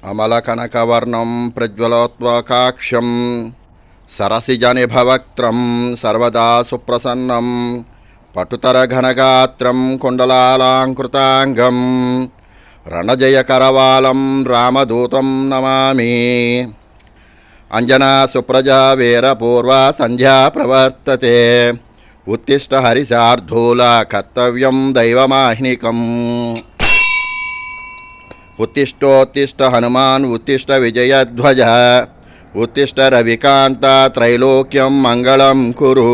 అమలకనకవర్ణం ప్రజ్వలోత్వకాక్షం సరసిజనిభవక్త్రం సర్వదా సుప్రసన్నం పటుతరఘనగాత్రం కుండలాలంకృతాంగం రణజయకరవాలం రామదూతం నమామి. అంజనా సుప్రజా వీరపూర్వా సంధ్యా ప్రవర్తతే ఉత్తిష్ట హరిశార్ధూల కర్తవ్యం దైవమాహ్నికం. ఉత్తిష్టోత్తిష్ట హనుమాన్ ఉత్తిష్ట విజయధ్వజ ఉత్తిష్ట రవికాంత త్రైలోక్యం మంగళం కురు.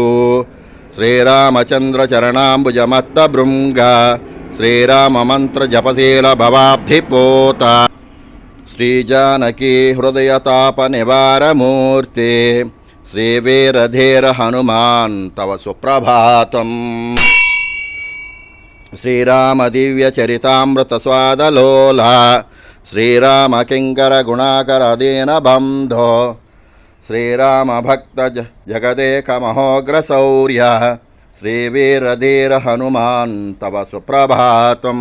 శ్రీరామచంద్ర చరణాంబుజమత్త భృంగ శ్రీరామమంత్ర జపశీల భవాబ్ధిపోత. శ్రీజానకీ హృదయతాప నివారమూర్తి శ్రీవీరధీర హనుమాన్ తవ సుప్రభాతం. శ్రీరామ దివ్య చరితామృత స్వాదలోల శ్రీరామ కింకర గుణాకర దీన బంధో శ్రీరామ భక్త జగదేక మహోగ్ర శౌర్య శ్రీవీరధీర హనుమాన్ తవ సుప్రభాతం.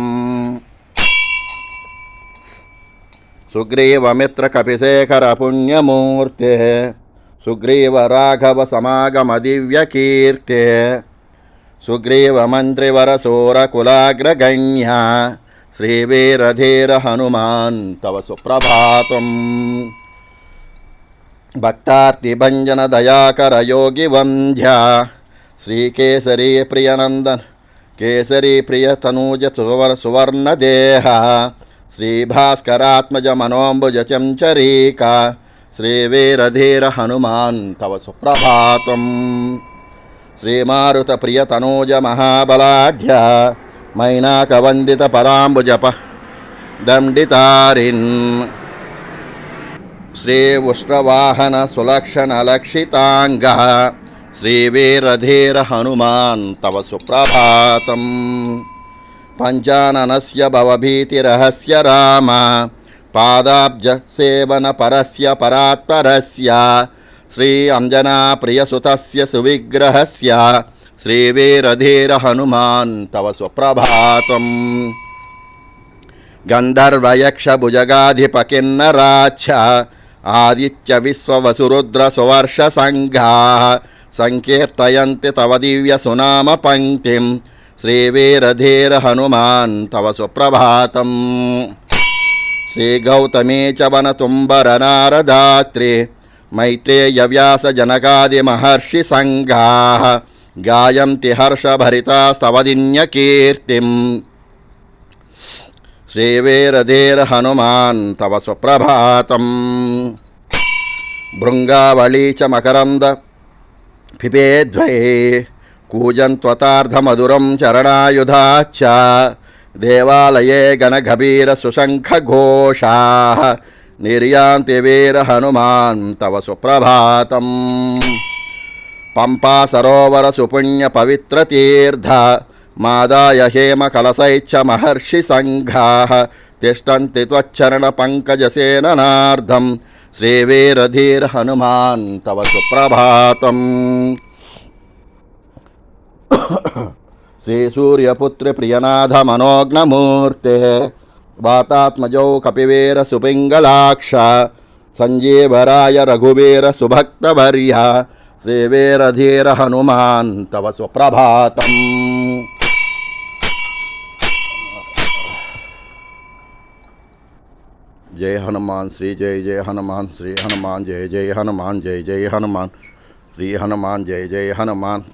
సుగ్రీవమిత్ర కపిశేఖర పుణ్యమూర్తే సుగ్రీవ రాఘవ సమాగమ దివ్య కీర్తే సుగ్రీవ మంత్రివర శూరకులాగ్రగణ్య శ్రీవీరధీర హనుమాన్ తవ సుప్రభాతం. భక్తార్తిభంజన దయాకర యోగి వంధ్య శ్రీకేసరీ ప్రియనందన్ కేసరీ ప్రియ తనూజ సువర్ణదేహ శ్రీభాస్కరాత్మజ మనోంబుజ చంచరీక శ్రీవీరధీర హనుమాన్ తవ సుప్రభాతం. శ్రీమారుత ప్రియ తనూజ మహాబలాఢ్య మైనాక వందిత పరాంబుజప దండితారిన్ శ్రీ ఉష్ట్రవాహన సులక్షణ లక్షితాంగ శ్రీవీరధీర హనుమాన్ తవ సుప్రభాతం. పంచాననస్య భవభీతిరహస్య రామ పాదాబ్జ సేవన పరస్య పరాత్పరస్య శ్రీ అంజనా ప్రియసుతస్య సువిగ్రహస్య శ్రీవీరధీర హనుమాన్ తవ సుప్రభాతం. గంధర్వయక్ష భుజగాధిప కిన్నరాచ్చ ఆదిత్య విశ్వవసురుద్ర సువర్ష సంఘా సంకీర్తయంతి తవ దివ్య సునామ పంక్తిం శ్రీవీరధీర హనుమాన్ తవ సుప్రభాతం. శ్రీ గౌతమీ చ వనతుంబర నారదాత్రి మైత్రేయ వ్యాస జనకాది మహర్షి సంఘా గాయంతి హర్షభరితాస్తవదిన్య కీర్తిం శ్రీవీరధీర హనుమాన్ తవ సుప్రభాతం. భృంగావళీ చ మకరంద పిపేద్వై కూజంత్వతార్ధమధురం చరణాయుధాచ్చ దేవాలయే గణగభీర సుశంఖఘోషా నిర్యాంతి వీర హనుమాన్ తవ సుప్రభాతం. పంపా సరోవర సుపుణ్య పవిత్ర తీర్థ మాదాయ హేమ కలశైచ్చ మహర్షి సంఘా తిష్టంతి త్వచ్చరణ పంకజ సేననార్థం శ్రీవీరధీర హనుమాన్ తవ సుప్రభాతం. శ్రీ సూర్యపుత్ర ప్రియనాథ మనోజ్ఞమూర్తే వాతాత్మజౌ కపివీర సుపింగళాక్ష సంజీవరాయ రఘువీర సుభక్తవర్య శ్రీవీరధీర హనుమాన్ తవ సుప్రభాతం. జయ హనుమాన్ శ్రీ జయ జయ హనుమాన్ శ్రీ హనుమాన్ జయ జయ హనుమాన్ జయ జయ హనుమాన్ శ్రీ హనుమాన్ జయ జయ హనుమాన్.